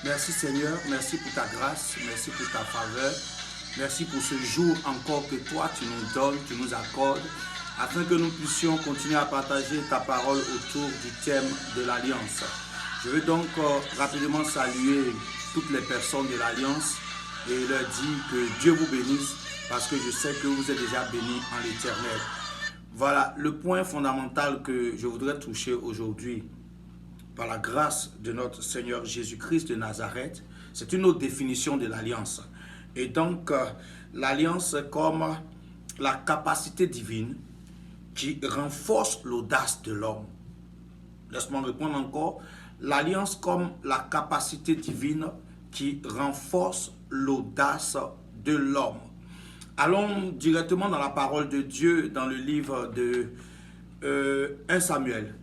Merci Seigneur, merci pour ta grâce, merci pour ta faveur, merci pour ce jour encore que toi tu nous donnes, tu nous accordes, afin que nous puissions continuer à partager ta parole autour du thème de l'Alliance. Je veux donc rapidement saluer toutes les personnes de l'Alliance et leur dire que Dieu vous bénisse parce que je sais que vous êtes déjà bénis en l'Éternel. Voilà le point fondamental que je voudrais toucher aujourd'hui. Par la grâce de notre Seigneur Jésus-Christ de Nazareth, c'est une autre définition de l'alliance. Et donc, l'alliance comme la capacité divine qui renforce l'audace de l'homme. Laisse-moi répondre encore. L'alliance comme la capacité divine qui renforce l'audace de l'homme. Allons directement dans la parole de Dieu, dans le livre de 1 Samuel.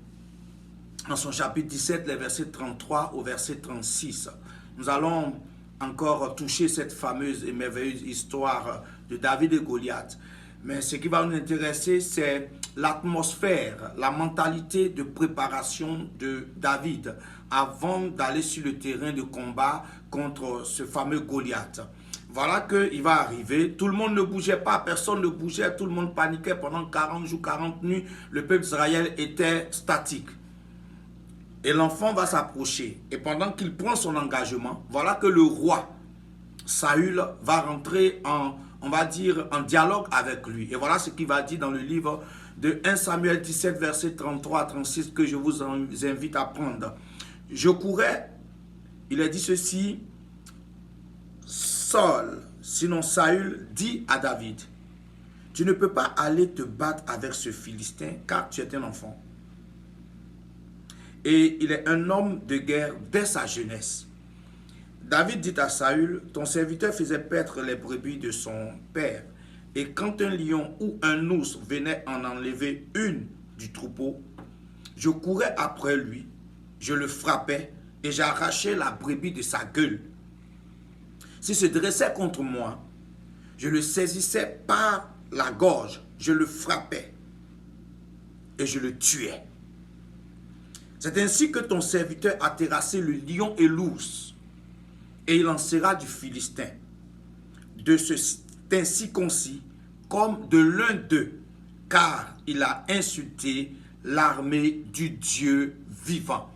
Dans son chapitre 17, les versets 33 au verset 36. Nous allons encore toucher cette fameuse et merveilleuse histoire de David et Goliath. Mais ce qui va nous intéresser, c'est l'atmosphère, la mentalité de préparation de David avant d'aller sur le terrain de combat contre ce fameux Goliath. Voilà qu'il va arriver, tout le monde ne bougeait pas, personne ne bougeait, tout le monde paniquait pendant 40 jours, 40 nuits, le peuple d'Israël était statique. Et l'enfant va s'approcher. Et pendant qu'il prend son engagement, voilà que le roi Saül va rentrer on va dire, en dialogue avec lui. Et voilà ce qu'il va dire dans le livre de 1 Samuel 17, verset 33 à 36, que je vous invite à prendre. Je courais, il a dit ceci, Saul, sinon Saül, dit à David, tu ne peux pas aller te battre avec ce Philistin, car tu es un enfant. Et il est un homme de guerre dès sa jeunesse. David dit à Saül, ton serviteur faisait paître les brebis de son père. Et quand un lion ou un ours venait en enlever une du troupeau, je courais après lui, je le frappais et j'arrachais la brebis de sa gueule. S'il se dressait contre moi, je le saisissais par la gorge, je le frappais et je le tuais. C'est ainsi que ton serviteur a terrassé le lion et l'ours, et il en sera du Philistin, de ce incirconcis, comme de l'un d'eux, car il a insulté l'armée du Dieu vivant.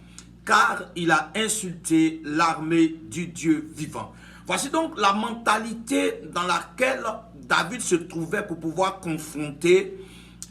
Car il a insulté l'armée du Dieu vivant. Voici donc la mentalité dans laquelle David se trouvait pour pouvoir confronter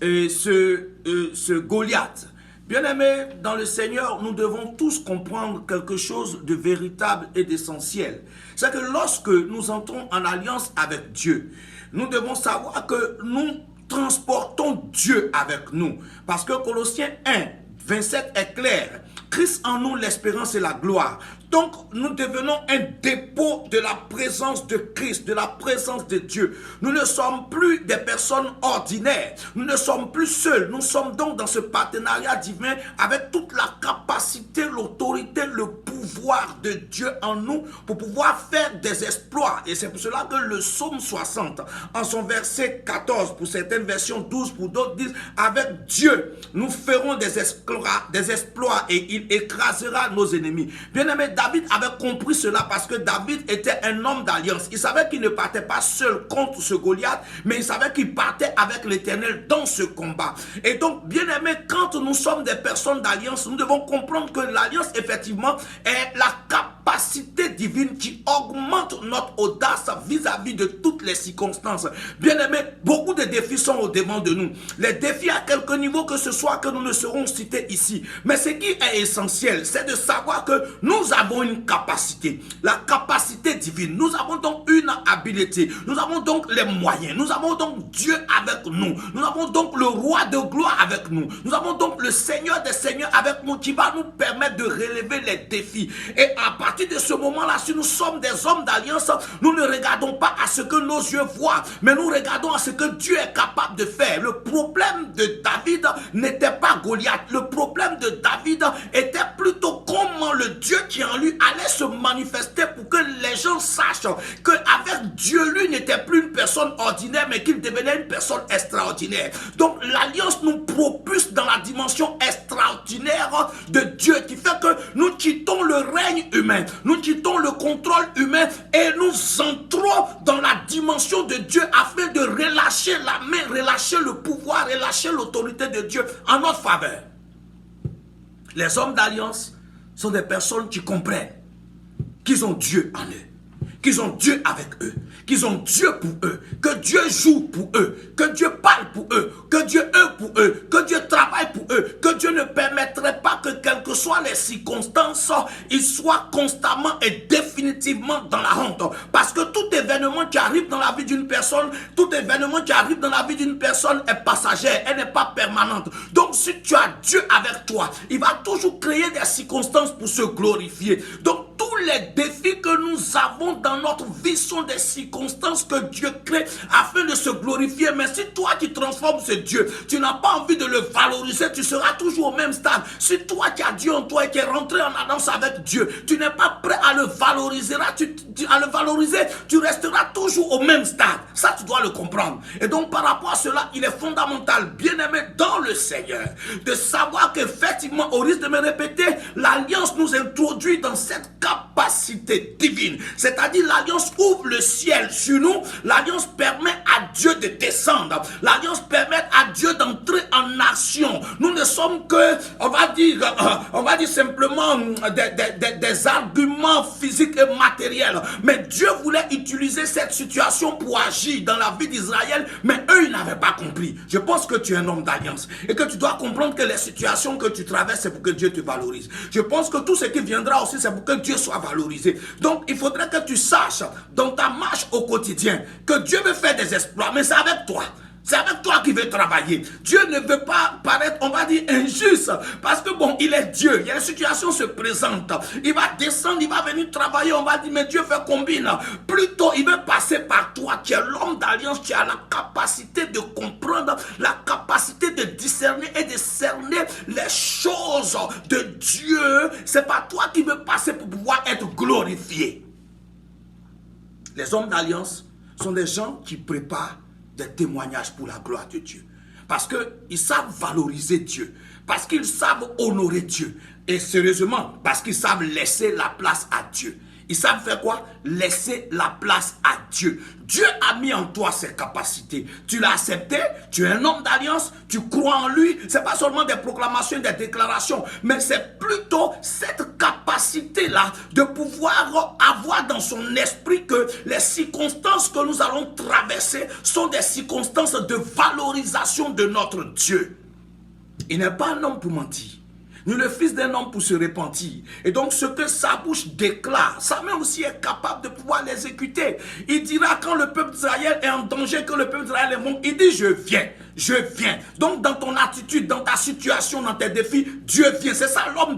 ce Goliath. Bien-aimés, dans le Seigneur, nous devons tous comprendre quelque chose de véritable et d'essentiel. C'est que lorsque nous entrons en alliance avec Dieu, nous devons savoir que nous transportons Dieu avec nous. Parce que Colossiens 1, 27 est clair. Christ en nous, l'espérance et la gloire. Donc, nous devenons un dépôt de la présence de Christ, de la présence de Dieu. Nous ne sommes plus des personnes ordinaires. Nous ne sommes plus seuls. Nous sommes donc dans ce partenariat divin avec toute la capacité, l'autorité, le pouvoir de Dieu en nous pour pouvoir faire des exploits. Et c'est pour cela que le psaume 60, en son verset 14, pour certaines versions 12, pour d'autres disent, avec Dieu, nous ferons des exploits et il écrasera nos ennemis. Bien-aimé, David avait compris cela parce que David était un homme d'alliance. Il savait qu'il ne partait pas seul contre ce Goliath, mais il savait qu'il partait avec l'Éternel dans ce combat. Et donc, bien-aimé, quand nous sommes des personnes d'alliance, nous devons comprendre que l'alliance, effectivement, est la capacité divine qui augmente notre audace vis-à-vis de toutes les circonstances. Bien-aimé, beaucoup de défis sont au devant de nous. Les défis à quelque niveau que ce soit que nous ne serons cités ici. Mais ce qui est essentiel, c'est de savoir que nous avons une capacité, la capacité divine. Nous avons donc une habileté, nous avons donc les moyens, nous avons donc Dieu avec nous, nous avons donc le roi de gloire avec nous, nous avons donc le Seigneur des seigneurs avec nous qui va nous permettre de relever les défis. Et à partir partir de ce moment-là, si nous sommes des hommes d'alliance, nous ne regardons pas à ce que nos yeux voient, mais nous regardons à ce que Dieu est capable de faire. Le problème de David n'était pas Goliath. Le problème de David était plutôt comment le Dieu qui en lui allait se manifester pour que les gens sachent qu'avec Dieu, lui n'était plus une personne ordinaire, mais qu'il devenait une personne extraordinaire. Donc l'alliance nous propulse dans la dimension extraordinaire de Dieu, qui fait que nous quittons le règne humain, nous quittons le contrôle humain et nous entrons dans la dimension de Dieu afin de relâcher la main, relâcher le pouvoir, relâcher l'autorité de Dieu en notre faveur. Les hommes d'alliance sont des personnes qui comprennent qu'ils ont Dieu en eux, qu'ils ont Dieu avec eux, qu'ils ont Dieu pour eux, que Dieu joue pour eux, que Dieu parle pour eux, que Dieu œuvre pour eux, que Dieu travaille pour eux, que Dieu ne permettrait pas que quelles que soient les circonstances, ils soient constamment et définitivement dans la honte. Parce que tout événement qui arrive dans la vie d'une personne, tout événement qui arrive dans la vie d'une personne est passager, elle n'est pas permanente. Donc si tu as Dieu avec toi, il va toujours créer des circonstances pour se glorifier. Donc tous les défis que nous avons dans notre vie sont des circonstances que Dieu crée afin de se glorifier. Mais si toi qui transformes ce Dieu, tu n'as pas envie de le valoriser, tu seras toujours au même stade. Si toi qui as Dieu en toi et qui es rentré en alliance avec Dieu, tu n'es pas prêt à le valoriser, tu resteras toujours au même stade. Ça, tu dois le comprendre. Et donc par rapport à cela, il est fondamental, bien aimé dans le Seigneur, de savoir qu'effectivement, au risque de me répéter, l'alliance nous introduit dans cette capacité divine. C'est-à-dire l'alliance ouvre le ciel sur nous. L'alliance permet à Dieu de descendre. L'alliance permet à Dieu d'entrer en action. Nous ne sommes que, on va dire simplement des arguments physiques et matériels. Mais Dieu voulait utiliser cette situation pour agir dans la vie d'Israël, mais eux, ils n'avaient pas compris. Je pense que tu es un homme d'alliance et que tu dois comprendre que les situations que tu traverses, c'est pour que Dieu te valorise. Je pense que tout ce qui viendra aussi, c'est pour que Dieu soit valorisé. Donc, il faudrait que tu saches dans ta marche au quotidien que Dieu veut faire des exploits, mais c'est avec toi. C'est avec toi qu'il veut travailler. Dieu ne veut pas paraître, on va dire, injuste. Parce que bon, il est Dieu. Il y a une situation se présente. Il va descendre, il va venir travailler. On va dire, mais Dieu fait combine. Plutôt, il veut passer par toi. Tu es l'homme d'alliance. Tu as la capacité de comprendre, la capacité de discerner et de cerner les choses de Dieu. C'est pas toi qui veux passer pour pouvoir être glorifié. Les hommes d'alliance sont des gens qui préparent des témoignages pour la gloire de Dieu. Parce qu'ils savent valoriser Dieu. Parce qu'ils savent honorer Dieu. Et sérieusement, parce qu'ils savent laisser la place à Dieu. Ils savent faire quoi? Laisser la place à Dieu. Dieu a mis en toi ses capacités. Tu l'as accepté, tu es un homme d'alliance, tu crois en lui. Ce n'est pas seulement des proclamations, des déclarations, mais c'est plutôt cette capacité-là de pouvoir avoir dans son esprit que les circonstances que nous allons traverser sont des circonstances de valorisation de notre Dieu. Il n'est pas un homme pour mentir, ni le fils d'un homme pour se repentir. Et donc ce que sa bouche déclare, sa main aussi est capable de pouvoir l'exécuter. Il dira quand le peuple d'Israël est en danger, quand le peuple d'Israël est bon, il dit je viens, je viens. Donc dans ton attitude, dans ta situation, dans tes défis, Dieu vient. C'est ça l'homme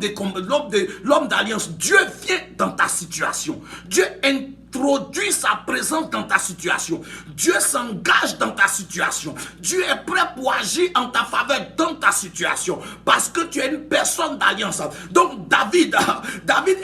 d'alliance. Dieu vient dans ta situation. Dieu introduit sa présence dans ta situation. Dieu s'engage dans ta situation. Dieu est prêt pour agir en ta faveur dans ta situation. Parce que tu es une personne d'alliance. Donc David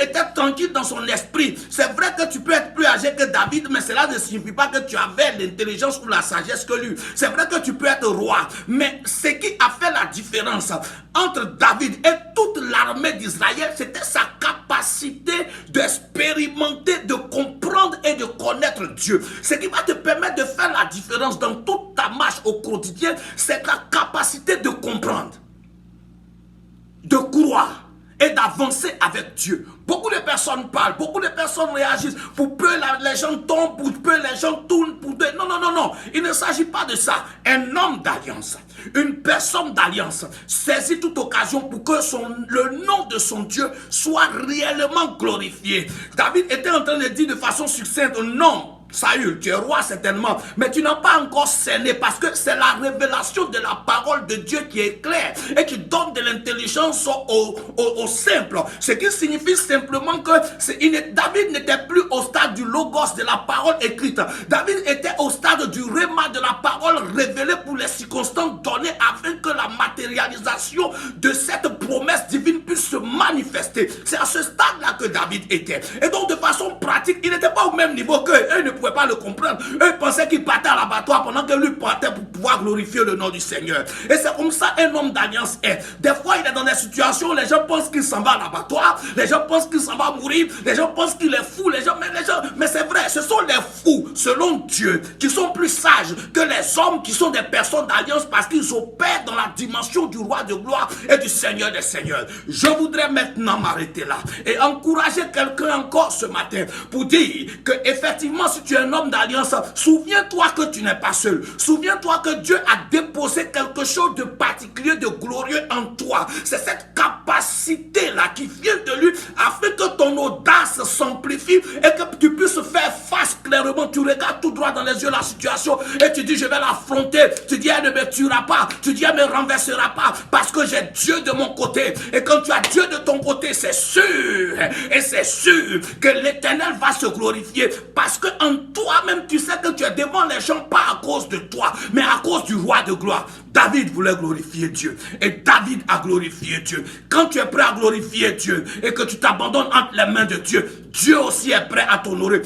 était tranquille dans son esprit. C'est vrai que tu peux être plus âgé que David, mais cela ne signifie pas que tu avais l'intelligence ou la sagesse que lui. C'est vrai que tu peux être roi. Mais ce qui a fait la différence entre David et toute l'armée d'Israël, c'était sa capacité d'expérimenter, de comprendre et de connaître Dieu. Ce qui va te permettre de faire la différence dans toute ta marche au quotidien, c'est la capacité de comprendre, de croire et d'avancer avec Dieu. Beaucoup de personnes parlent, beaucoup de personnes réagissent. Pour peu les gens tombent, pour peu les gens tournent, pour peu... Non. Il ne s'agit pas de ça. Un homme d'alliance, une personne d'alliance saisit toute occasion pour que le nom de son Dieu soit réellement glorifié. David était en train de dire de façon succincte, non. Saül, tu es roi certainement, mais tu n'as pas encore cerné parce que c'est la révélation de la parole de Dieu qui est claire et qui donne de l'intelligence aux simples. Ce qui signifie simplement que David n'était plus au stade du logos de la parole écrite. David était au stade du réma de la parole révélée pour les circonstances données afin que la matérialisation de cette promesse divine puisse se manifester. C'est à ce stade-là que David était. Et donc de façon pratique, il n'était pas au même niveau qu'eux. Eux ne pouvaient pas le comprendre. Eux pensaient qu'il partait à l'abattoir pendant que lui partait pour pouvoir glorifier le nom du Seigneur. Et c'est comme ça un homme d'alliance est. Des fois, il est dans des situations où les gens pensent qu'il s'en va à l'abattoir. Les gens pensent qu'il s'en va mourir. Les gens pensent qu'il est fou. Mais c'est vrai, ce sont les fous, selon Dieu, qui sont plus sages que les hommes qui sont des personnes d'alliance parce qu'ils opèrent dans la dimension du roi de gloire et du Seigneur des Seigneurs. Je voudrais maintenant m'arrêter là et encourager quelqu'un encore ce matin pour dire que effectivement, si tu es un homme d'alliance, souviens-toi que tu n'es pas seul. Souviens-toi que Dieu a déposé quelque chose de particulier, de glorieux en toi. C'est cette capacité-là qui vient de lui afin que ton audace s'amplifie et que tu puisses faire face clairement. Tu regardes tout droit dans les yeux la situation et tu dis je vais l'affronter. Tu dis elle ne me tuera pas. Tu dis elle ne me renversera pas parce que j'ai Dieu de mon côté. Et quand tu as Dieu de ton côté, c'est sûr et c'est sûr que l'Éternel va se glorifier parce que en toi-même tu sais que tu es devant les gens pas à cause de toi mais à cause du roi de gloire. David voulait glorifier Dieu et David a glorifié Dieu. Quand tu es prêt à glorifier Dieu et que tu t'abandonnes entre les mains de Dieu, Dieu aussi est prêt à t'honorer.